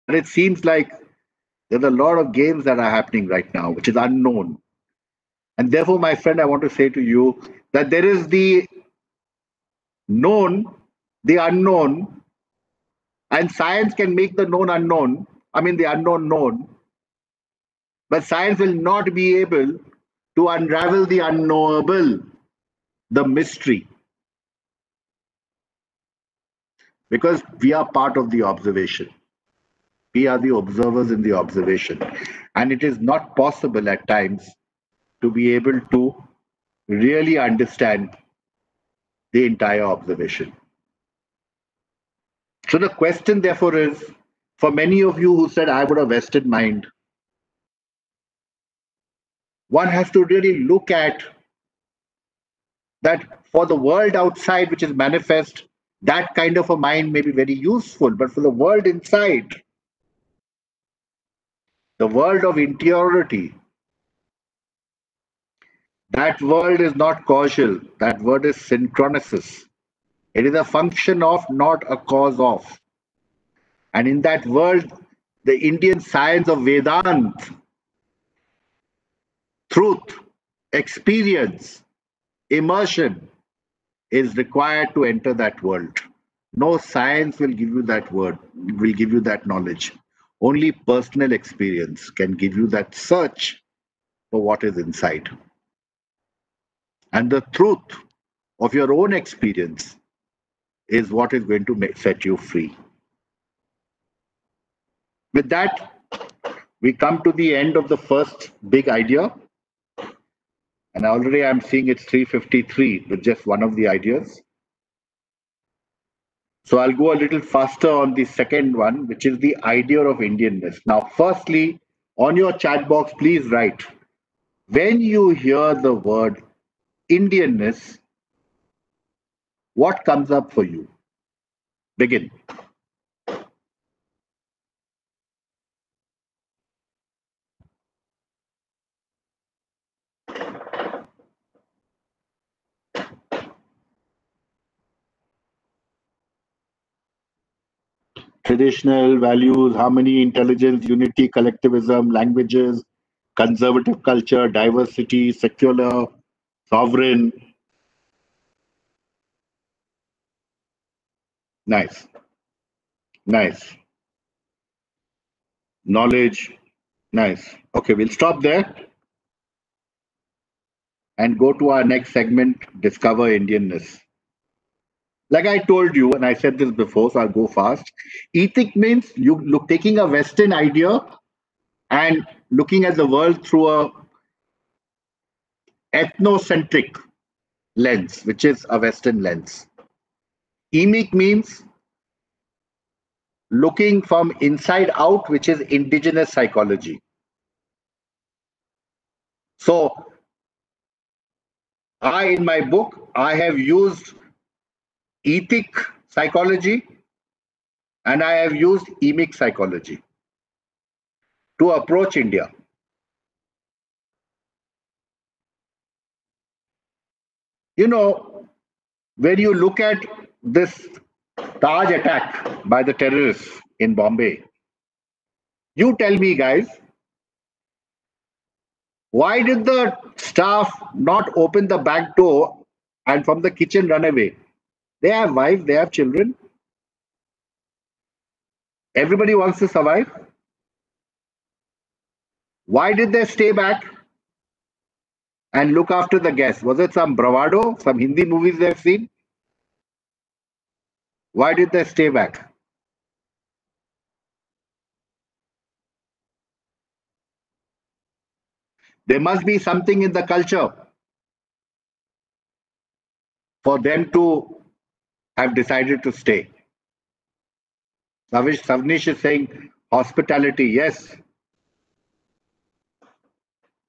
But it seems like there's a lot of games that are happening right now, which is unknown. And therefore, my friend, I want to say to you that there is the known, the unknown, and science can make the known unknown. I mean, the unknown known, but science will not be able to unravel the unknowable, the mystery, because we are part of the observation. We are the observers in the observation. And it is not possible at times to be able to really understand the entire observation. So the question, therefore, is for many of you who said, I would have Western mind, one has to really look at that for the world outside, which is manifest, that kind of a mind may be very useful. But for the world inside, the world of interiority, that world is not causal, that word is synchronicity. It is a function of, not a cause of. And in that world, the Indian science of Vedant, truth, experience, immersion is required to enter that world. No science will give you that word, will give you that knowledge. Only personal experience can give you that search for what is inside. And the truth of your own experience is what is going to set you free. With that, we come to the end of the first big idea. And already I'm seeing it's 3:53 with just one of the ideas. So I'll go a little faster on the second one, which is the idea of Indianness. Now, firstly, on your chat box, please write, when you hear the word Indianness, what comes up for you? Begin. Traditional values, harmony, intelligence, unity, collectivism, languages, conservative culture, diversity, secular, sovereign. Nice, nice. Knowledge, nice. Okay, we'll stop there and go to our next segment, Discover Indianness. Like I told you, and I said this before, so I'll go fast. Ethic means you look taking a Western idea and looking at the world through a ethnocentric lens, which is a Western lens. Emic means looking from inside out, which is indigenous psychology. So in my book, I have used ethic psychology and I have used emic psychology to approach India. You know, when you look at this Taj attack by the terrorists in Bombay, you tell me, guys, why did the staff not open the back door and from the kitchen run away? They have wives, they have children. Everybody wants to survive. Why did they stay back and look after the guests? Was it some bravado, some Hindi movies they've seen? Why did they stay back? There must be something in the culture for them to have decided to stay. Savnish is saying hospitality. Yes.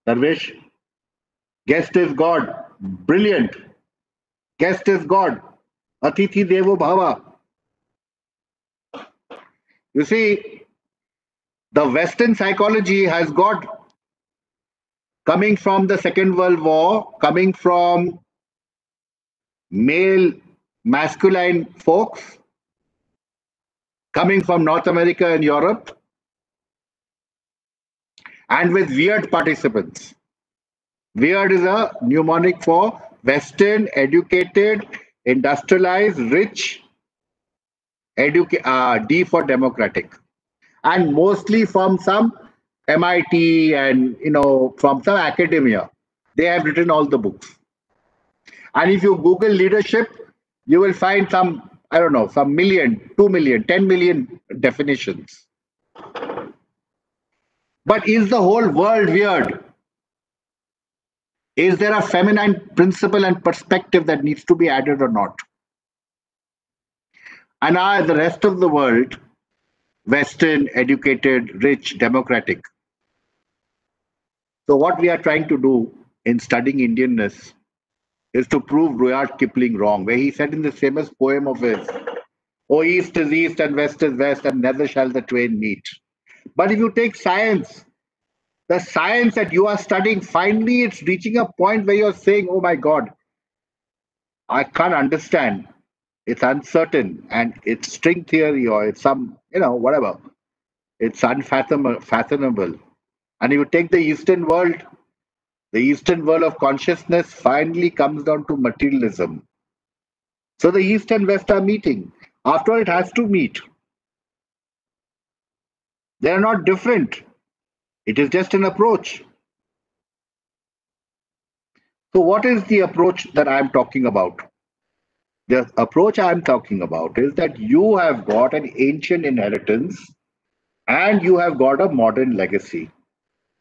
Darvish, guest is God. Brilliant. Guest is God. Atithi Devo Bhava. You see, the Western psychology has got, coming from the Second World War, coming from male masculine folks, coming from North America and Europe, and with weird participants. Weird is a mnemonic for Western, educated, industrialized, rich, D for democratic, and mostly from some MIT and from some academia. They have written all the books. And if you Google leadership, you will find some, I don't know, some million, 2 million, 10 million definitions. But is the whole world weird? Is there a feminine principle and perspective that needs to be added or not? And are the rest of the world Western, educated, rich, democratic? So, what we are trying to do in studying Indianness is to prove Rudyard Kipling wrong, where he said in the famous poem of his, "Oh, East is East and West is West, and never shall the twain meet." But if you take science, the science that you are studying, finally it's reaching a point where you're saying, "Oh my God, I can't understand. It's uncertain, and it's string theory, or it's some, whatever. It's unfathomable." And if you take the Eastern world of consciousness finally comes down to materialism. So the East and West are meeting. After all, it has to meet. They are not different. It is just an approach. So, what is the approach that I'm talking about? The approach I'm talking about is that you have got an ancient inheritance and you have got a modern legacy.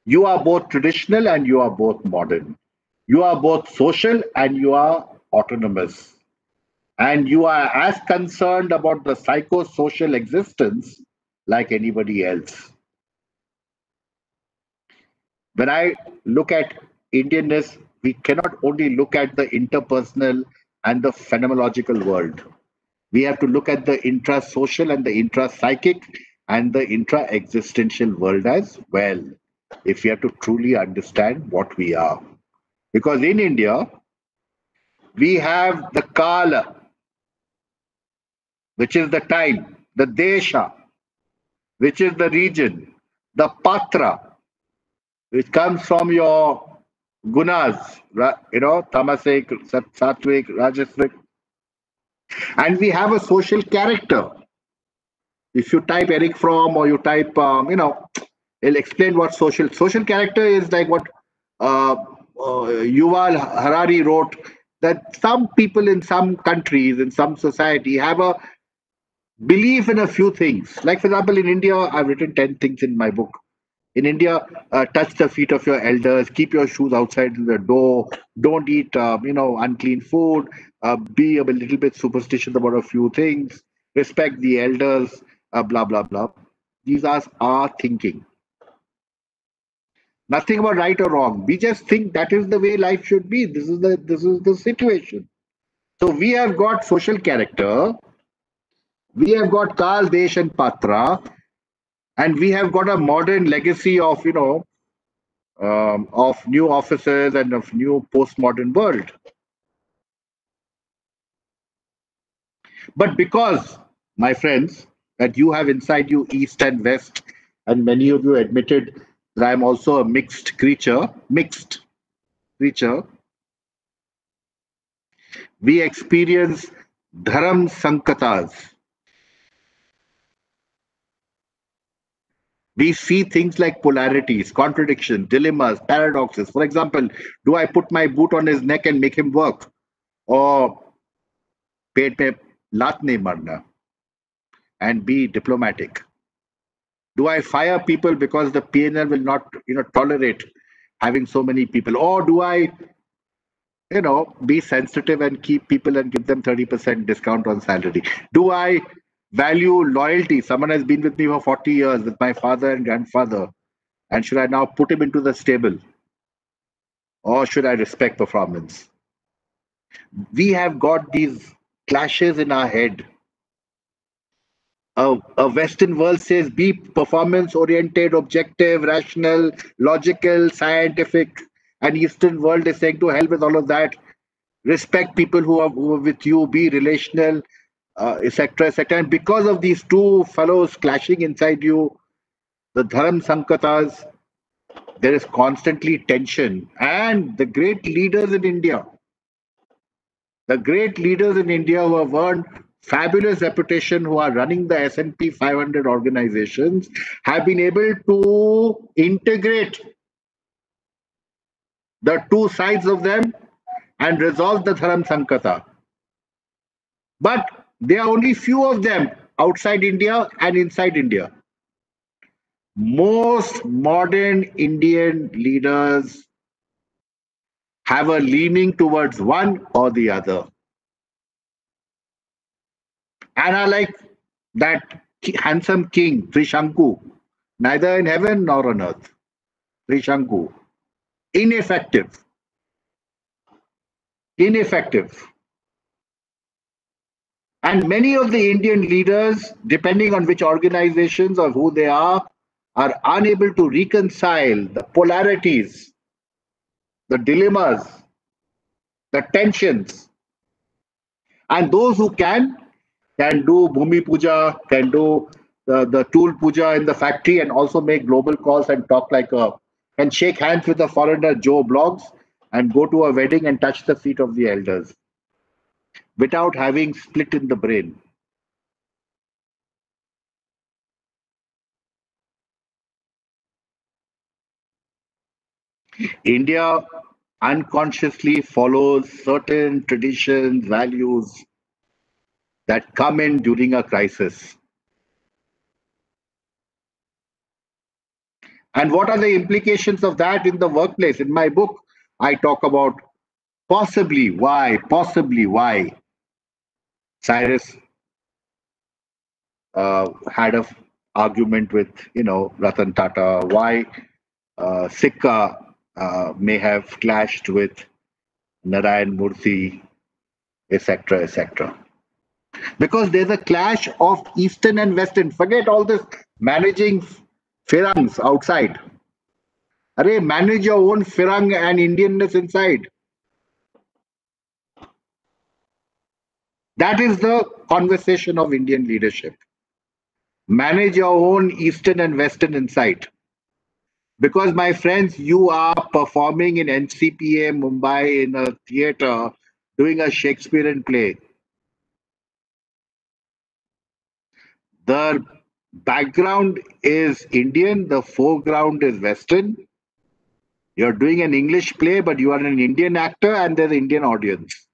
You are both traditional and you are both modern. You are both social and you are autonomous. And you are as concerned about the psychosocial existence like anybody else. When I look at Indianness, we cannot only look at the interpersonal and the phenomenological world. We have to look at the intra-social and the intra-psychic and the intra-existential world as well, if we have to truly understand what we are. Because in India, we have the Kala, which is the time, the Desha, which is the region, the Patra, which comes from your gunas, tamasik, sattvic, rajasic, and we have a social character. If you type Eric Fromm or you type, it'll explain what social character is, like what Yuval Harari wrote, that some people in some countries, in some society, have a belief in a few things. Like, for example, in India, I've written 10 things in my book. In India, touch the feet of your elders, keep your shoes outside the door, don't eat, unclean food, be a little bit superstitious about a few things, respect the elders, blah, blah, blah. These are our thinking. Nothing about right or wrong. We just think that is the way life should be. This is the situation. So we have got social character, we have got Kal, Desh, and Patra, and we have got a modern legacy of of new officers and of new postmodern world. But because, my friends, that you have inside you East and West, and many of you admitted that I'm also a mixed creature, we experience dharam sankatas. We see things like polarities, contradictions, dilemmas, paradoxes. For example, do I put my boot on his neck and make him work? Or पेट पे लात नहीं मारना and be diplomatic? Do I fire people because the PNL will not, tolerate having so many people? Or do I, be sensitive and keep people and give them 30% discount on salary? Do I value loyalty? Someone has been with me for 40 years, with my father and grandfather. And should I now put him into the stable? Or should I respect performance? We have got these clashes in our head. A Western world says be performance oriented, objective, rational, logical, scientific. And Eastern world is saying to hell with all of that. Respect people who are with you, be relational, etc., etc. And because of these two fellows clashing inside you, the Dharam Sankatas, There is constantly tension. And the great leaders in India, who have earned fabulous reputation, who are running the S&P 500 organizations, have been able to integrate the two sides of them and resolve the Dharam Sankata. But there are only few of them outside India and inside India. Most modern Indian leaders have a leaning towards one or the other. And I like that handsome king, Trishanku, neither in heaven nor on earth. Trishanku, ineffective, ineffective. And many of the Indian leaders, depending on which organizations or who they are unable to reconcile the polarities, the dilemmas, the tensions. And those who can do Bhumi Puja, can do the tool puja in the factory, and also make global calls and talk like and shake hands with a foreigner, Joe Blogs, and go to a wedding and touch the feet of the elders without having split in the brain. India unconsciously follows certain traditions, values that come in during a crisis. And what are the implications of that in the workplace? In my book, I talk about possibly why Cyrus had a argument with, Ratan Tata, why Sikka may have clashed with Narayan Murthy, etc., etc. Because there's a clash of Eastern and Western. Forget all this managing firangs outside. Array, manage your own firang and Indianness inside. That is the conversation of Indian leadership. Manage your own Eastern and Western inside. Because, my friends, you are performing in NCPA Mumbai in a theater doing a Shakespearean play. The background is Indian, the foreground is Western. You're doing an English play, but you are an Indian actor and there's an Indian audience.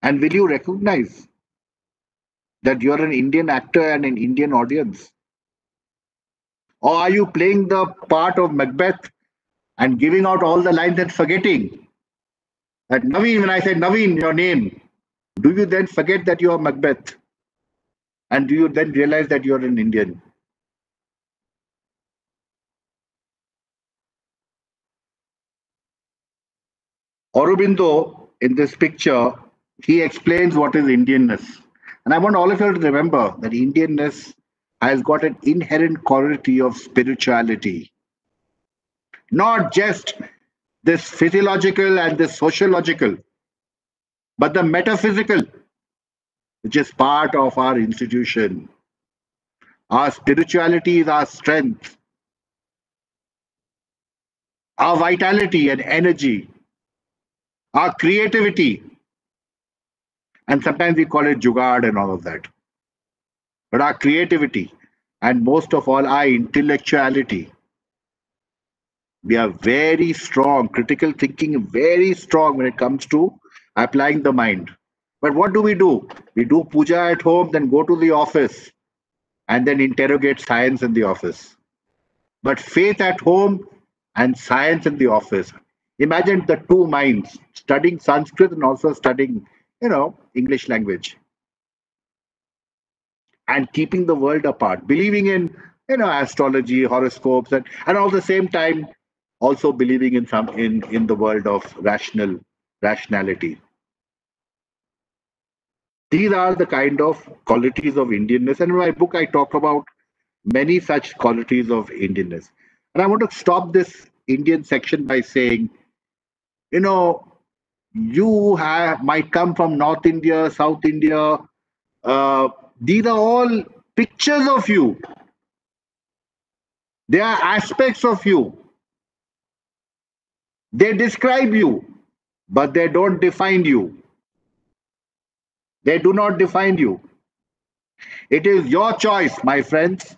And will you recognize that you're an Indian actor and an Indian audience? Or are you playing the part of Macbeth and giving out all the lines and forgetting that Naveen, when I said Naveen, your name, do you then forget that you are Macbeth? And do you then realize that you're an Indian? Aurobindo, in this picture, he explains what is Indianness. And I want all of you to remember that Indianness has got an inherent quality of spirituality. Not just this physiological and this sociological, but the metaphysical, which is part of our institution. Our spirituality is our strength, our vitality and energy, our creativity. And sometimes we call it jugaad and all of that. But our creativity and most of all our intellectuality. We are very strong, critical thinking, very strong when it comes to applying the mind. But what do? We do puja at home, then go to the office and then interrogate science in the office. But faith at home and science in the office. Imagine the two minds studying Sanskrit and also studying, English language. And keeping the world apart, believing in, astrology, horoscopes, and all the same time also believing in in the world of rationality. These are the kind of qualities of Indianness. And in my book, I talk about many such qualities of Indianness. And I want to stop this Indian section by saying, might come from North India, South India. These are all pictures of you. They are aspects of you. They describe you, but they don't define you. They do not define you. It is your choice, my friends,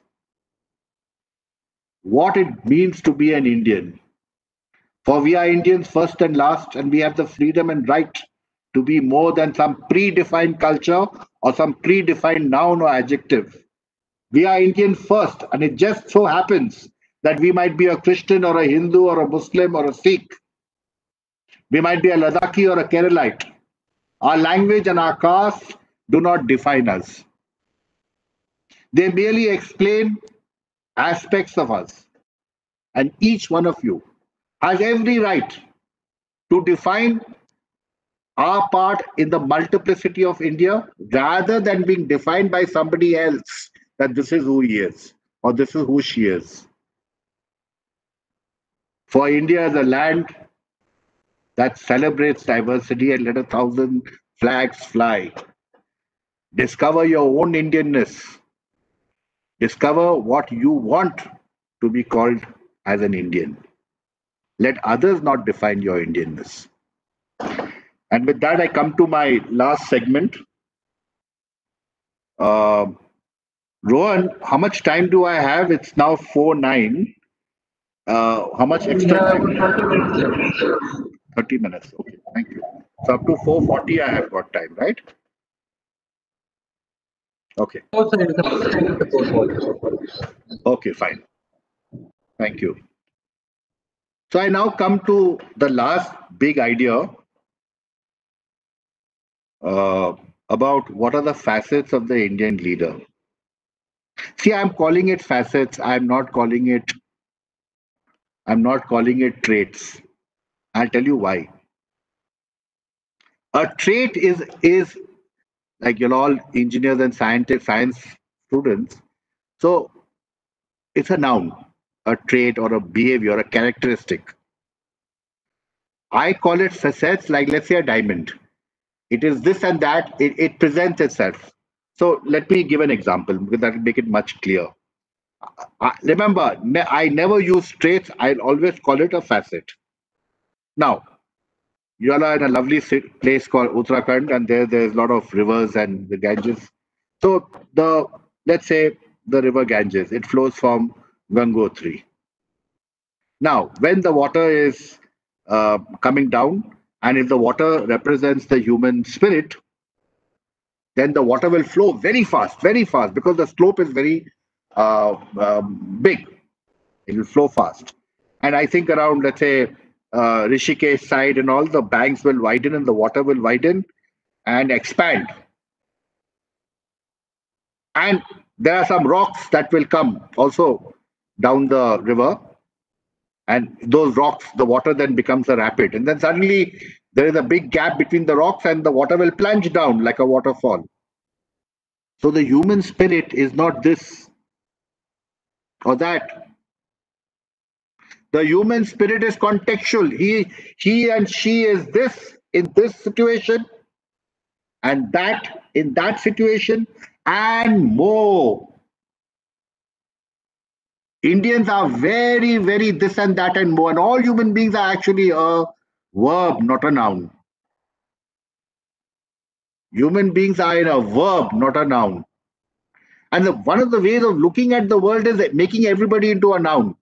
what it means to be an Indian. For we are Indians first and last, and we have the freedom and right to be more than some predefined culture or some predefined noun or adjective. We are Indian first, and it just so happens that we might be a Christian or a Hindu or a Muslim or a Sikh. We might be a Ladakhi or a Keralite. Our language and our caste do not define us. They merely explain aspects of us. And each one of you has every right to define our part in the multiplicity of India rather than being defined by somebody else that this is who he is or this is who she is. For India is a land that celebrates diversity and let 1,000 flags fly. Discover your own Indianness. Discover what you want to be called as an Indian. Let others not define your Indianness. And with that, I come to my last segment. Uh, Rohan, how much time do I have? It's now 4:09. How much extra time? 30 minutes. Okay, thank you. So up to 4:40, I have got time, right? Okay. Okay, fine. Thank you. So I now come to the last big idea uh, about what are the facets of the Indian leader. See, I'm calling it facets. I'm not calling it. I'm not calling it traits. I'll tell you why. A trait is like you're all engineers and science students. So it's a noun, a trait or a behavior, a characteristic. I call it facets, like let's say a diamond. It is this and that, it presents itself. So let me give an example because that will make it much clearer. Remember, I never use traits, I'll always call it a facet. Now, you all are in a lovely place called Uttarakhand, and there's a lot of rivers and the Ganges. So the let's say the river Ganges, it flows from Gangotri. Now, when the water is coming down, and if the water represents the human spirit, then the water will flow very fast, because the slope is very big. It will flow fast. And I think around, let's say, Rishikesh side and all, the banks will widen and the water will widen and expand. And there are some rocks that will come also down the river. And those rocks, the water then becomes a rapid. And then suddenly there is a big gap between the rocks and the water will plunge down like a waterfall. So the human spirit is not this or that. The human spirit is contextual. He and she is this in this situation and that in that situation and more. Indians are very, very this and that and more. And all human beings are actually a verb, not a noun. Human beings are in a verb, not a noun. And one of the ways of looking at the world is making everybody into a noun.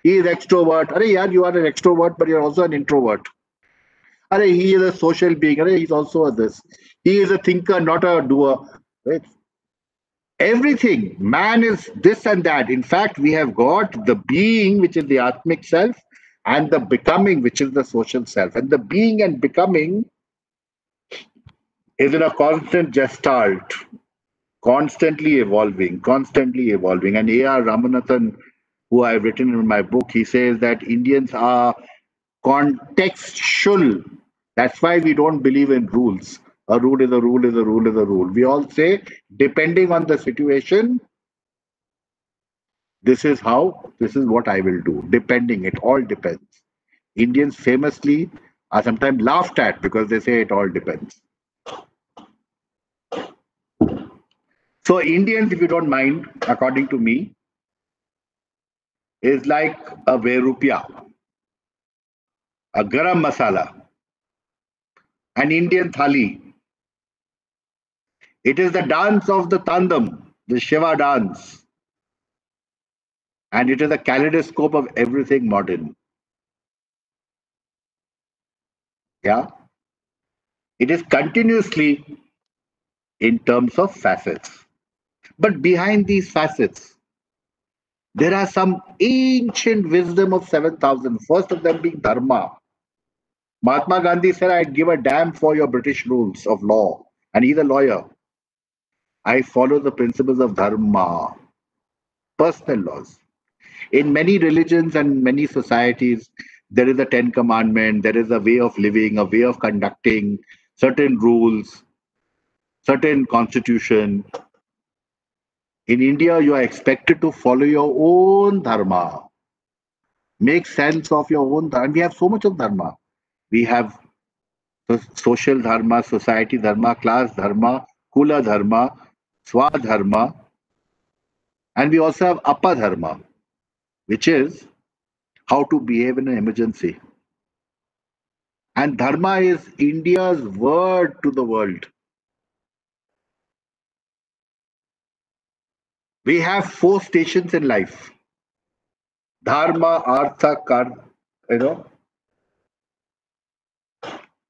He is extrovert. Arey, yaar, you are an extrovert, but you're also an introvert. Arey, he is a social being. Arey, he's also a this. He is a thinker, not a doer. Right? Everything. Man is this and that. In fact, we have got the being, which is the Atmic self, and the becoming, which is the social self. And the being and becoming is in a constant gestalt, constantly evolving, constantly evolving. And A.R. Ramanathan, who I've written in my book, he says that Indians are contextual. That's why we don't believe in rules. A rule is a rule is a rule is a rule. We all say, depending on the situation, this is how, this is what I will do. Depending, it all depends. Indians famously are sometimes laughed at because they say it all depends. So Indians, if you don't mind, according to me, is like a verupia, a garam masala, an Indian thali. It is the dance of the tandem, the Shiva dance, and it is a kaleidoscope of everything modern. Yeah, it is continuously in terms of facets. But behind these facets, there are some ancient wisdom of 7,000. First of them being Dharma. Mahatma Gandhi said, I'd give a damn for your British rules of law. And he's a lawyer. I follow the principles of Dharma, personal laws. In many religions and many societies, there is a Ten Commandment, there is a way of living, a way of conducting, certain rules, certain constitution. In India, you are expected to follow your own dharma, make sense of your own dharma. And we have so much of dharma. We have social dharma, society dharma, class dharma, kula dharma, swa dharma, and we also have apa dharma, which is how to behave in an emergency. And dharma is India's word to the world. We have four stations in life: dharma, artha, you know,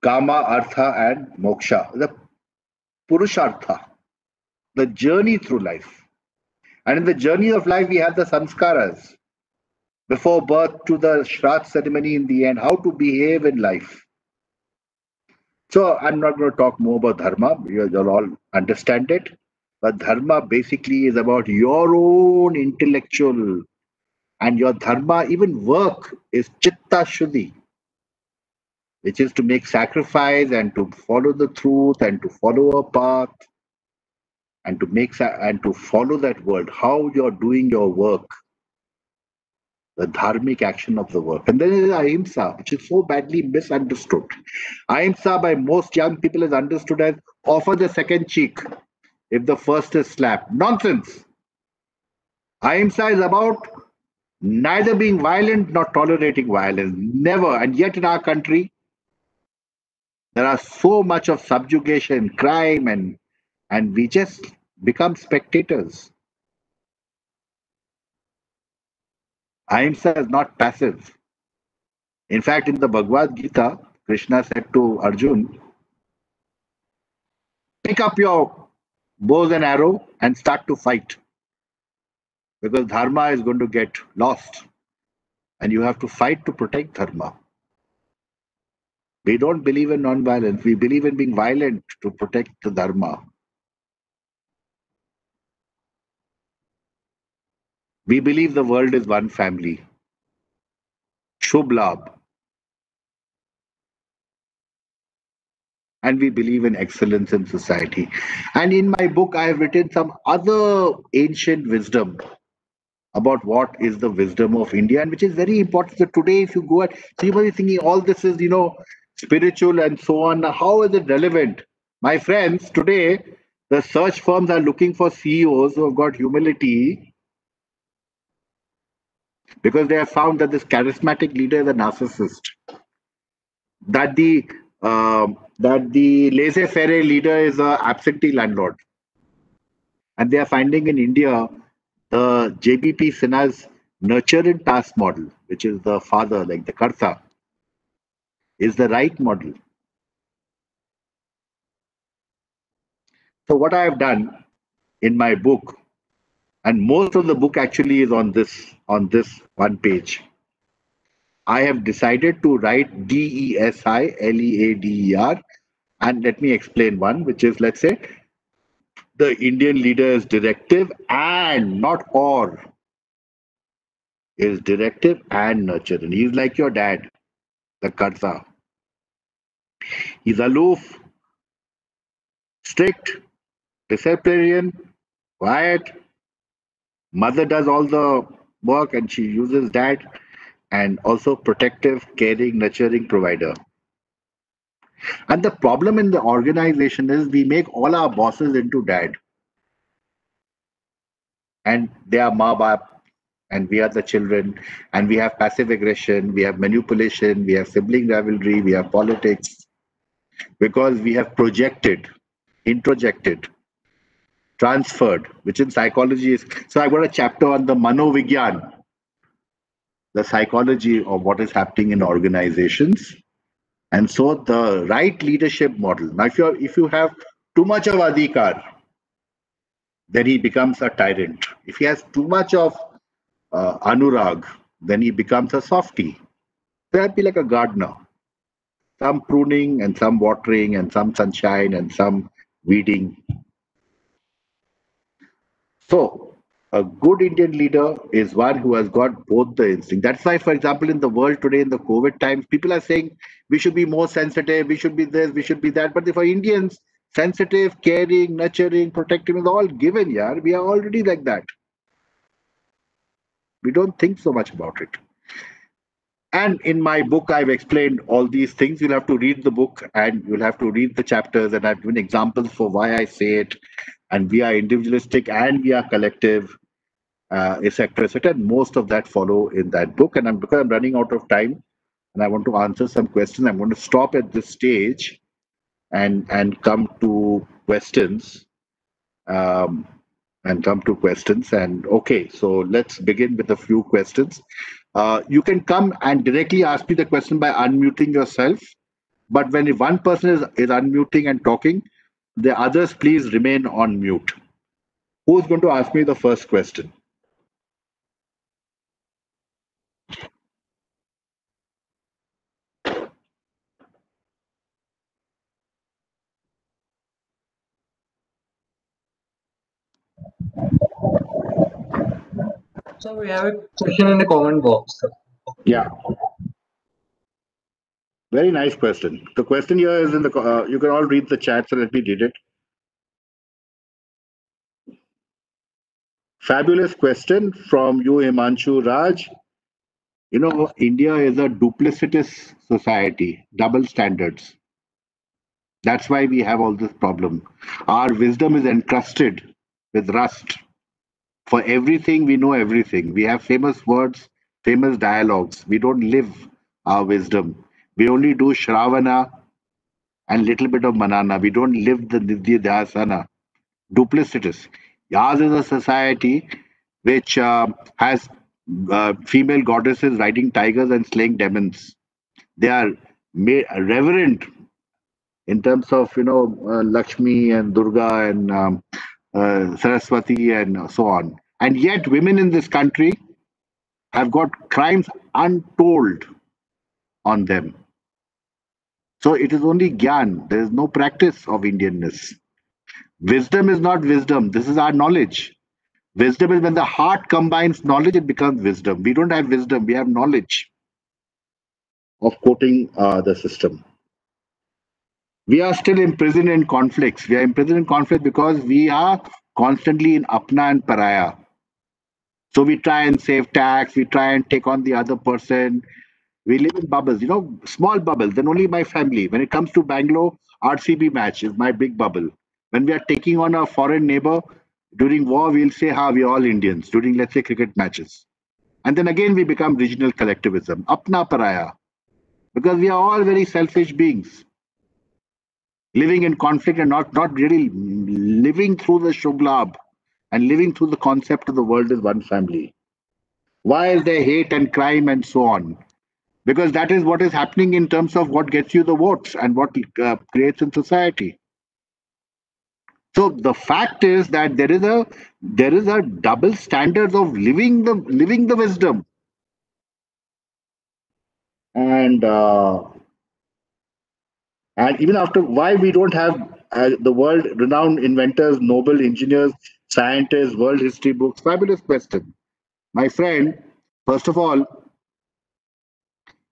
kama, artha, and moksha. The purushartha, the journey through life. And in the journey of life, we have the samskaras before birth to the Shraddh ceremony in the end, how to behave in life. So I'm not going to talk more about dharma. You'll all understand it. But dharma basically is about your own intellectual, and your dharma, even work, is chitta shuddhi, which is to make sacrifice and to follow the truth and to follow a path and to and to follow that word. How you're doing your work, the dharmic action of the work. And then there is ahimsa, which is so badly misunderstood. Ahimsa by most young people is understood as offer the second cheek if the first is slapped. Nonsense. Ahimsa is about neither being violent nor tolerating violence. Never. And yet in our country, there are so much of subjugation, crime, and we just become spectators. Ahimsa is not passive. In fact, in the Bhagavad Gita, Krishna said to Arjun, pick up your bows and arrow and start to fight, because dharma is going to get lost and you have to fight to protect dharma. We don't believe in non-violence. We believe in being violent to protect the dharma. We believe the world is one family. Shubh Labh. And we believe in excellence in society. And in my book, I have written some other ancient wisdom about what is the wisdom of India, and which is very important. So today, if you go at, so you might be thinking all this is, spiritual and so on. Now, how is it relevant? My friends, today, the search firms are looking for CEOs who have got humility, because they have found that this charismatic leader is a narcissist. That the laissez-faire leader is a absentee landlord. And they are finding in India the JBP Sinha's nurture and task model, which is the father, like the Karta, is the right model. So what I have done in my book, and most of the book actually is on this one page. I have decided to write DESILEADER, and let me explain one, which is, let's say, the Indian leader is directive and not or, is directive and nurturing. He's like your dad, the Karta. He's aloof, strict, disciplinarian, quiet. Mother does all the work and she uses dad, and also protective, caring, nurturing provider. And the problem in the organization is we make all our bosses into dad. And they are ma baap, and we are the children, and we have passive aggression, we have manipulation, we have sibling rivalry, we have politics, because we have projected, introjected, transferred, which in psychology is. So I got a chapter on the Manovigyan, the psychology of what is happening in organizations. And so the right leadership model. Now, if you have too much of adhikar, then he becomes a tyrant. If he has too much of anurag, then he becomes a softie. That'd be like a gardener. Some pruning and some watering and some sunshine and some weeding. So a good Indian leader is one who has got both the instinct. That's why, for example, in the world today, in the COVID times, people are saying we should be more sensitive, we should be this, we should be that. But for Indians, sensitive, caring, nurturing, protective is all given, yeah. We are already like that. We don't think so much about it. And in my book, I've explained all these things. You'll have to read the book and you'll have to read the chapters, and I've given examples for why I say it. And we are individualistic and we are collective, etc., etc. And most of that follow in that book. And because I'm running out of time and I want to answer some questions, I'm going to stop at this stage and come to questions. And okay, so let's begin with a few questions. You can come and directly ask me the question by unmuting yourself. But when one person is unmuting and talking, the others please remain on mute. Who's going to ask me the first question? So we have a question in the comment box. Yeah. Very nice question. The question here is in the, you can all read the chat, so let me read it. Fabulous question from you, Himanshu Raj. You know, India is a duplicitous society, double standards. That's why we have all this problem. Our wisdom is encrusted with rust. For everything, we know everything. We have famous words, famous dialogues. We don't live our wisdom. We only do Shravana and little bit of Manana. We don't live the Nidhi Dhyasana. Duplicitous. Ours is a society which has female goddesses riding tigers and slaying demons. They are reverent in terms of Lakshmi and Durga and Saraswati and so on. And yet, women in this country have got crimes untold on them. So it is only gyan. There is no practice of Indianness. Wisdom is not wisdom. This is our knowledge. Wisdom is when the heart combines knowledge, it becomes wisdom. We don't have wisdom, we have knowledge of quoting the system. We are still imprisoned in conflicts. We are imprisoned in conflict because we are constantly in apna and paraya. So we try and save tax, we try and take on the other person. We live in bubbles, small bubbles, then only my family. When it comes to Bangalore, RCB match is my big bubble. When we are taking on a foreign neighbor, during war, we'll say, we're all Indians, during, let's say, cricket matches. And then again, we become regional collectivism, apna paraya, because we are all very selfish beings, living in conflict and not really living through the Shubhlabh and living through the concept of the world as one family. Why is there hate and crime and so on? Because that is what is happening in terms of what gets you the votes and what creates in society. So the fact is that there is a double standard of living the wisdom, and even after, why we don't have the world renowned inventors, Nobel engineers, scientists, world history books? Fabulous question, my friend. First of all,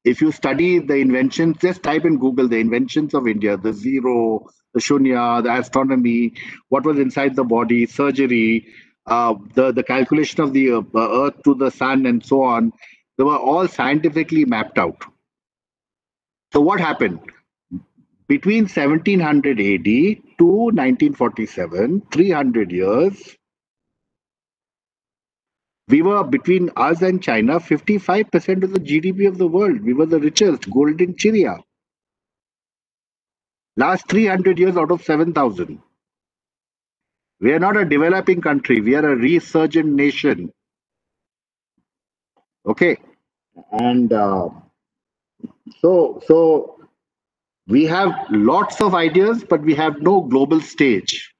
if you study the inventions, just type in Google the inventions of India, the zero, the shunya, the astronomy, what was inside the body, surgery, the calculation of the earth to the sun and so on. They were all scientifically mapped out. So what happened? Between 1700 AD to 1947, 300 years, We were, between us and China, 55% of the GDP of the world. We were the richest, golden chiria. Last 300 years out of 7,000. We are not a developing country. We are a resurgent nation. Okay. And so we have lots of ideas, but we have no global stage.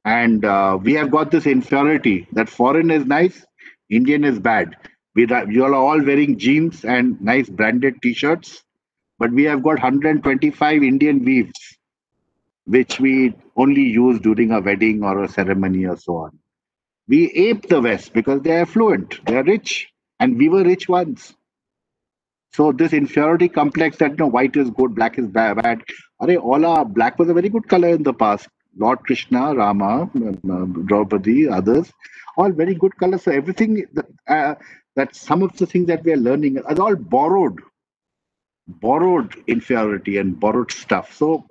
And we have got this inferiority that foreign is nice, Indian is bad. You all are all wearing jeans and nice branded t-shirts, but we have got 125 Indian weaves, which we only use during a wedding or a ceremony or so on. We ape the West because they are affluent, they are rich, and we were rich once. So this inferiority complex that white is good, black is bad. Black was a very good color in the past. Lord Krishna, Rama, Draupadi, others, all very good colors. So everything that some of the things that we are learning are all borrowed inferiority and borrowed stuff. So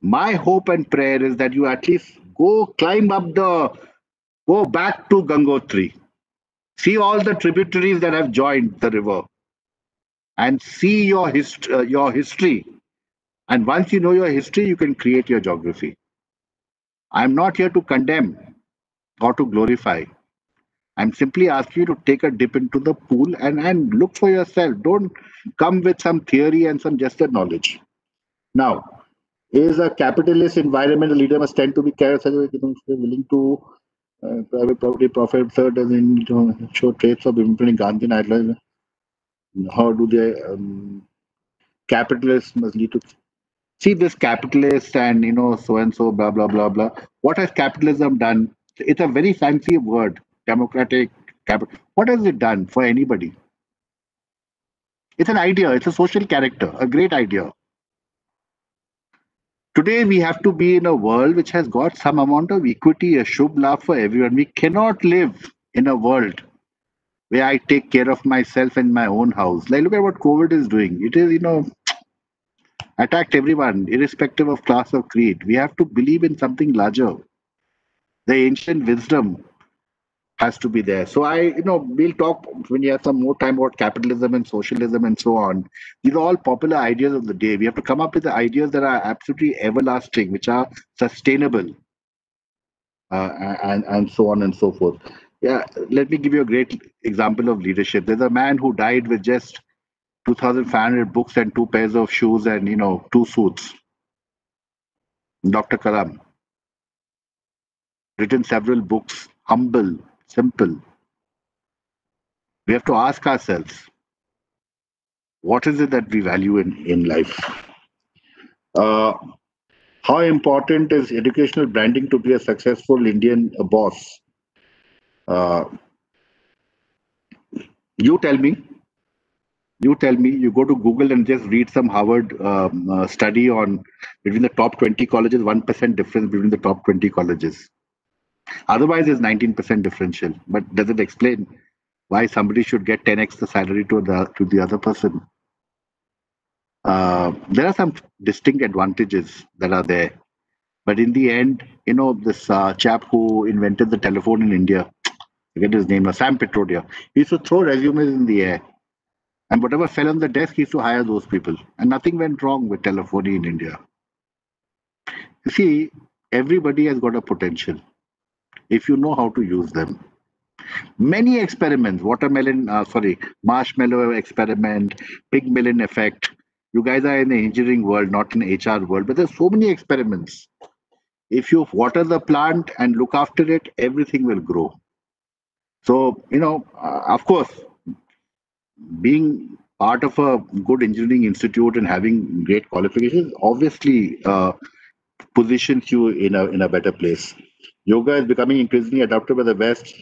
my hope and prayer is that you at least go back to Gangotri, see all the tributaries that have joined the river, and see your history. And once you know your history, you can create your geography. I'm not here to condemn or to glorify. I'm simply asking you to take a dip into the pool and look for yourself. Don't come with some theory and some just knowledge. Now, is a capitalist environment, a leader must tend to be careless, willing to private property profit. Third, doesn't show traits of implementing Gandhian ideology. How do they capitalists must lead to see this capitalist and so and so blah blah blah blah. What has capitalism done? It's a very fancy word, democratic capital. What has it done for anybody? It's an idea. It's a social character, a great idea. Today we have to be in a world which has got some amount of equity, a shubh labh for everyone. We cannot live in a world where I take care of myself in my own house. Like look at what COVID is doing. It is attacked everyone, irrespective of class or creed. We have to believe in something larger. The ancient wisdom has to be there. So we'll talk when you have some more time about capitalism and socialism and so on. These are all popular ideas of the day. We have to come up with the ideas that are absolutely everlasting, which are sustainable, and so on and so forth. Yeah, let me give you a great example of leadership. There's a man who died with just 2,500 books and 2 pairs of shoes and 2 suits. Dr. Kalam, written several books, humble, simple. We have to ask ourselves, what is it that we value in life? How important is educational branding to be a successful Indian boss? You tell me. You tell me. You go to Google and just read some Harvard study on between the top 20 colleges, 1% difference between the top 20 colleges. Otherwise, it's 19% differential. But does it explain why somebody should get 10x the salary to the other person? There are some distinct advantages that are there. But in the end, this chap who invented the telephone in India, I forget his name, Sam Petrodia, he used to throw resumes in the air. And whatever fell on the desk, he used to hire those people. And nothing went wrong with telephony in India. You see, everybody has got a potential if you know how to use them. Many experiments, marshmallow experiment, pygmalion effect. You guys are in the engineering world, not in the HR world, but there's so many experiments. If you water the plant and look after it, everything will grow. So, of course, being part of a good engineering institute and having great qualifications obviously positions you in a better place. Yoga is becoming increasingly adopted by the West,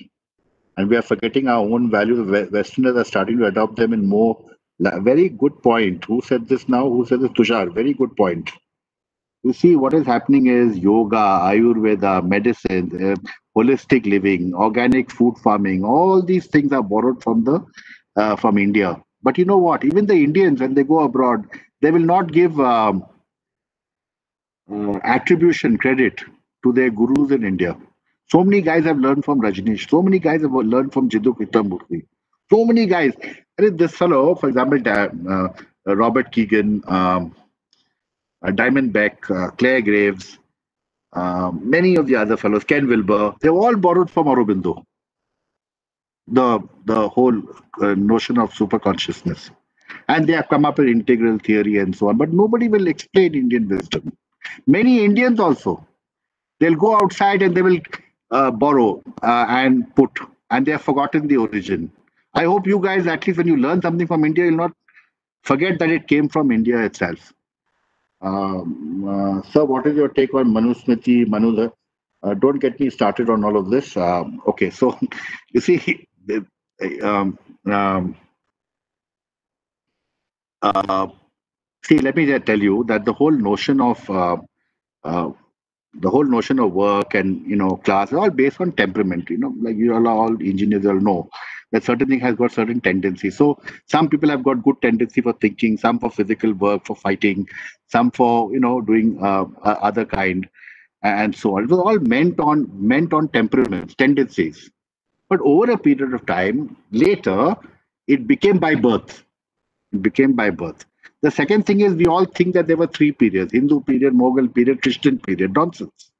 and we are forgetting our own values. Westerners are starting to adopt them in more. Very good point. Who said this now? Who said this? Tushar. Very good point. You see, what is happening is yoga, Ayurveda, medicine, holistic living, organic food farming. All these things are borrowed from India. But you know what? Even the Indians, when they go abroad, they will not give attribution credit to their gurus in India. So many guys have learned from Rajneesh. So many guys have learned from Jiddu Krishnamurthy. So many guys. This fellow, for example, Robert Keegan, Diamond Beck, Claire Graves, many of the other fellows, Ken Wilber, they've all borrowed from Aurobindo. The whole notion of super consciousness. And they have come up with integral theory and so on. But nobody will explain Indian wisdom. Many Indians also. They'll go outside and they will borrow and put, and they have forgotten the origin. I hope you guys, at least when you learn something from India, you'll not forget that it came from India itself. Sir, what is your take on Manusmriti, Manudha? Don't get me started on all of this. Okay, so you see, um, um, uh, see, let me just tell you that uh, the whole notion of work and class is all based on temperament. Like you all engineers all know that certain thing has got certain tendencies. So some people have got good tendency for thinking, some for physical work, for fighting, some for doing other kind and so on. It was all meant on temperaments, tendencies. But over a period of time, later, it became by birth. It became by birth. The second thing is we all think that there were three periods: Hindu period, Mughal period, Christian period. Nonsense.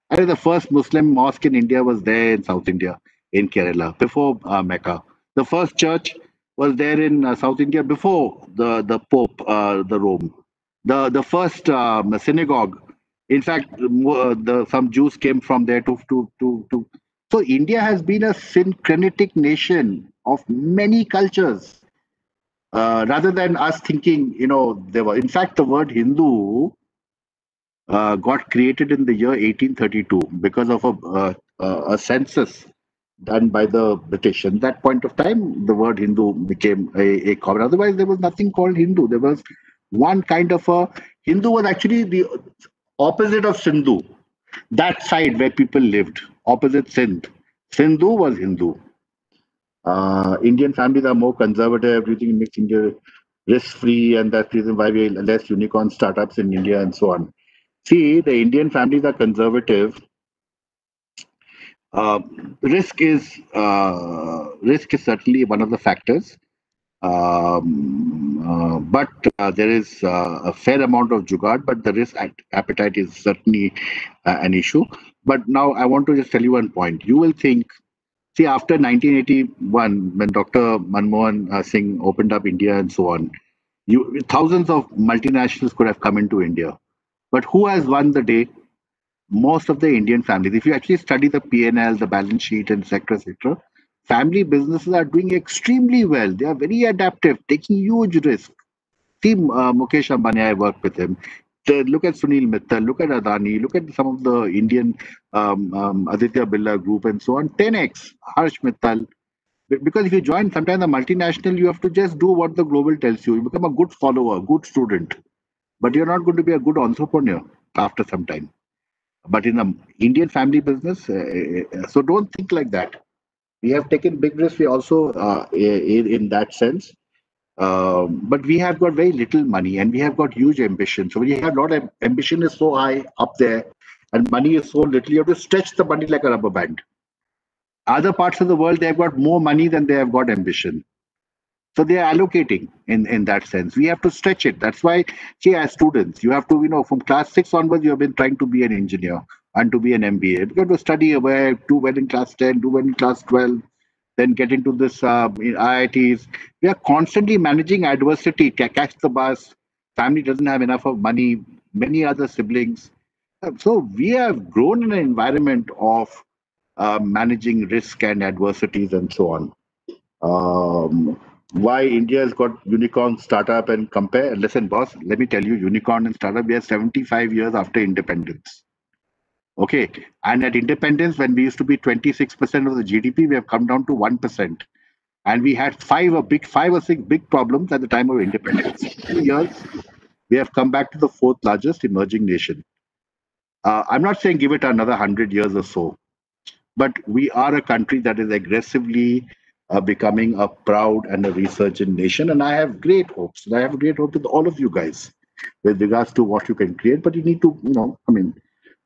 I think the first Muslim mosque in India was there in South India, in Kerala, before Mecca. The first church was there in South India before the Pope, the Rome. The first synagogue. In fact, some Jews came from there to. So India has been a syncretic nation of many cultures. Rather than us thinking, there were. In fact, the word Hindu got created in the year 1832 because of a census done by the British. At that point of time, the word Hindu became a common. Otherwise, there was nothing called Hindu. There was one kind of a Hindu was actually the opposite of Sindhu. That side where people lived, opposite Sindh. Sindhu was Hindu. Indian families are more conservative. Everything makes India risk-free, and that's the reason why we have less unicorn startups in India and so on. See, the Indian families are conservative. Uh, risk is certainly one of the factors, but there is a fair amount of jugaad. But the risk appetite is certainly an issue. But now I want to just tell you one point. You will think, see, after 1981, when Dr. Manmohan Singh opened up India and so on, thousands of multinationals could have come into India. But who has won the day? Most of the Indian families. If you actually study the P&L, the balance sheet, and etc., family businesses are doing extremely well. They are very adaptive, taking huge risks. See, Mukesh Ambani, I work with him. Look at Sunil Mittal, look at Adani, look at some of the Indian Aditya Birla Group and so on. 10x, Harsh Mittal. Because if you join sometimes a multinational, you have to just do what the global tells you. You become a good follower, good student, but you're not going to be a good entrepreneur after some time. But in the Indian family business, so don't think like that. We have taken big risks. We also, in that sense, but we have got very little money and we have got huge ambition. So when you have a lot of ambition is so high up there and money is so little, you have to stretch the money like a rubber band. Other parts of the world, they have got more money than they have got ambition. So they are allocating in that sense. We have to stretch it. That's why, see, as students, you have to, from class 6 onwards, you have been trying to be an engineer and to be an MBA. You have to study away, do well in class 10, do well in class 12, then get into this in IITs. We are constantly managing adversity, catch the bus, family doesn't have enough of money, many other siblings. So we have grown in an environment of managing risk and adversities and so on. Why India has got unicorn startup and compare. Listen, boss, let me tell you, unicorn and startup, we are 75 years after independence. Okay. And at independence, when we used to be 26% of the GDP, we have come down to 1%. And we had five or six big problems at the time of independence. 2 years, we have come back to the fourth largest emerging nation. I'm not saying give it another 100 years or so, but we are a country that is aggressively becoming a proud and a resurgent nation. And I have great hopes. And I have great hope with all of you guys with regards to what you can create. But you need to,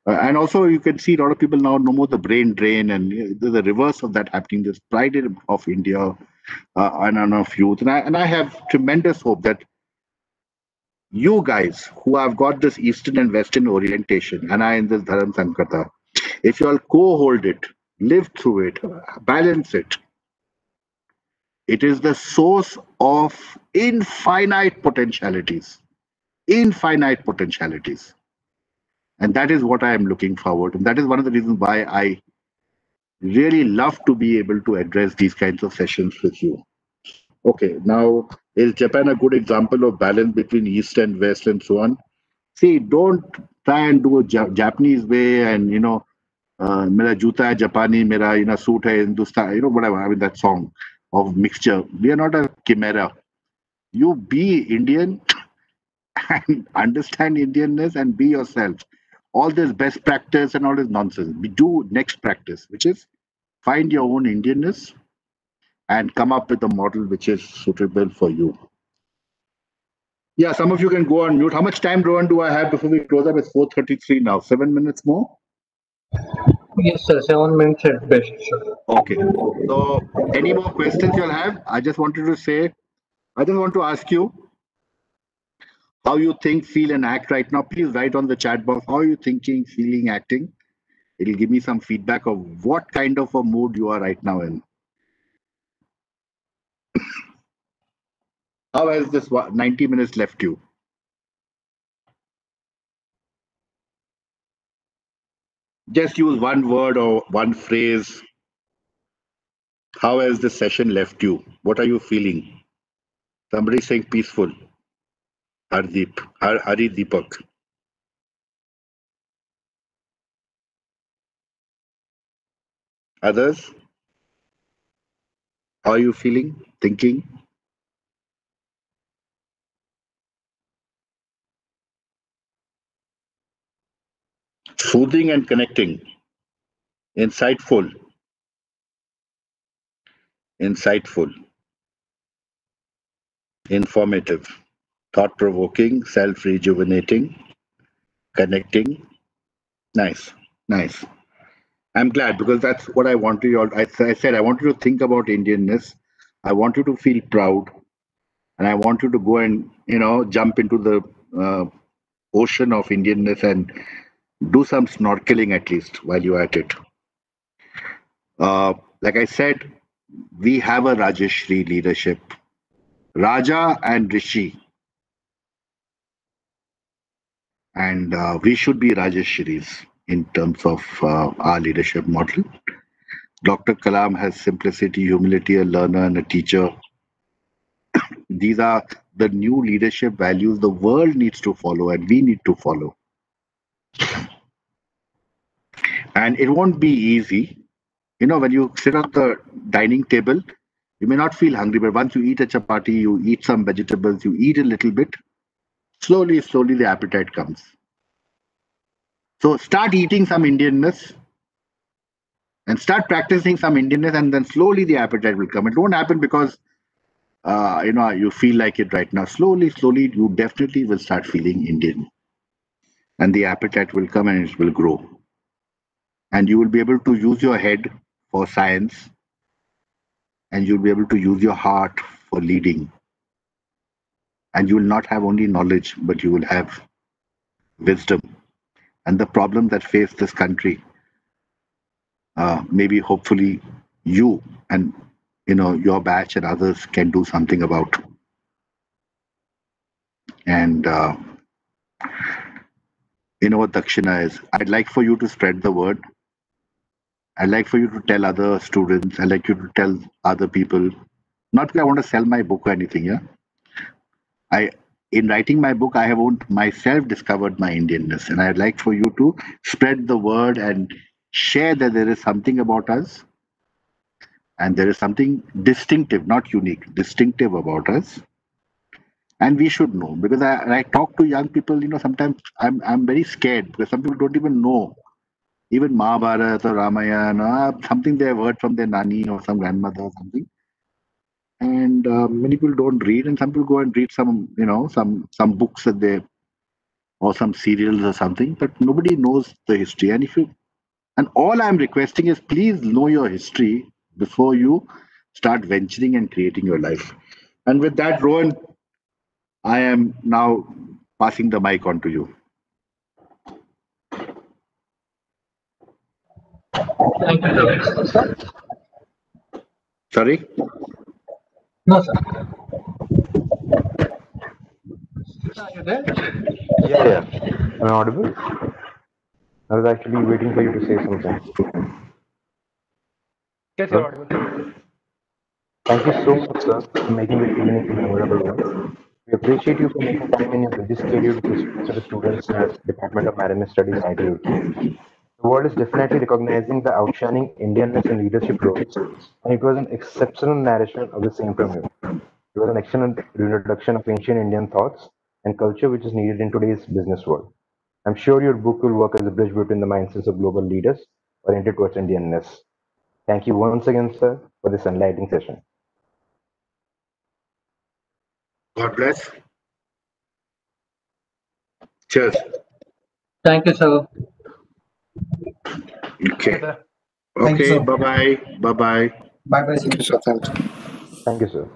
And also, you can see a lot of people now no more the brain drain, and there's a reverse of that happening. There's pride of India and of youth, and I have tremendous hope that you guys who have got this Eastern and Western orientation, and I in this Dharam Sankata, if you all co-hold it, live through it, balance it, it is the source of infinite potentialities, infinite potentialities, and that is what I am looking forward. And that is one of the reasons why I really love to be able to address these kinds of sessions with you. Okay, now is Japan a good example of balance between East and West and so on? See, don't try and do a Japanese way and मेरा जूता है जापानी मेरा suit है Hindustan whatever. I mean that song of mixture. We are not a chimera. You be Indian and understand Indianness and be yourself. All this best practice and all this nonsense. We do next practice, which is find your own Indianness and come up with a model which is suitable for you. Yeah, some of you can go on mute. How much time, Rohan, do I have before we close up? It's 4:33 now. 7 minutes more? Yes, sir. 7 minutes at best, sir. Okay. So, any more questions you'll have? I just want to ask you how you think, feel, and act right now. Please write on the chat box how are you thinking, feeling, acting. It'll give me some feedback of what kind of a mood you are right now in. How has this 90 minutes left you? Just use one word or one phrase. How has this session left you? What are you feeling? Somebody saying peaceful. Hardeep, Hari Deepak. Others? How are you feeling? Thinking? Soothing and connecting. Insightful. Insightful. Informative. Thought provoking. Self rejuvenating. Connecting. Nice. Nice. I'm glad because that's what I want you all. I said I want you to think about Indianness. I want you to feel proud, and I want you to go and jump into the ocean of Indianness and do some snorkeling at least while you're at it. Like I said, we have a Rajeshri leadership, Raja and Rishi, and we should be Rajeshris in terms of our leadership model. Dr. Kalam has simplicity, humility, a learner, and a teacher. These are the new leadership values the world needs to follow and we need to follow. And it won't be easy. When you sit on the dining table, you may not feel hungry, but once you eat a chapati, you eat some vegetables, you eat a little bit, slowly, slowly the appetite comes. So start eating some Indianness and start practicing some Indianness, and then slowly the appetite will come. It won't happen because you feel like it right now. Slowly, slowly, you definitely will start feeling Indian, and the appetite will come and it will grow. And you will be able to use your head for science, and you'll be able to use your heart for leading. And you will not have only knowledge, but you will have wisdom. And the problems that face this country, maybe hopefully you and your batch and others can do something about. And you know what Dakshina is? I'd like for you to spread the word. I'd like for you to tell other students. I'd like you to tell other people. Not because I want to sell my book or anything, yeah? In writing my book, I have myself discovered my Indianness, and I'd like for you to spread the word and share that there is something about us, and there is something distinctive, not unique, distinctive about us, and we should know. Because I talk to young people, sometimes I'm very scared because some people don't even know, even Mahabharata or Ramayana, something they have heard from their nani or some grandmother or something. And many people don't read, and some people go and read some books that they or some serials or something, but nobody knows the history. And all I'm requesting is please know your history before you start venturing and creating your life. And with that, Rohan, I am now passing the mic on to you. Thank you, sir. Sorry? No, sir. Are you there? Yeah. Am I audible? I was actually waiting for you to say something. Yes, you're Hello? audible. Thank you so much, sir, for making this evening a memorable one. We appreciate you for making time in your busy schedule to speak to the students at Department of Marine Studies, IIT. The world is definitely recognizing the outshining Indianness in leadership roles, and it was an exceptional narration of the same from you. It was an excellent reintroduction of ancient Indian thoughts and culture which is needed in today's business world. I'm sure your book will work as a bridge between the mindsets of global leaders oriented towards Indianness. Thank you once again, sir, for this enlightening session. God bless. Cheers. Thank you, sir. Okay. Sir. Thank you, Okay. sir. Bye bye. Bye bye. Bye bye, Thank sir. you, sir. Thank you. Thank you, sir.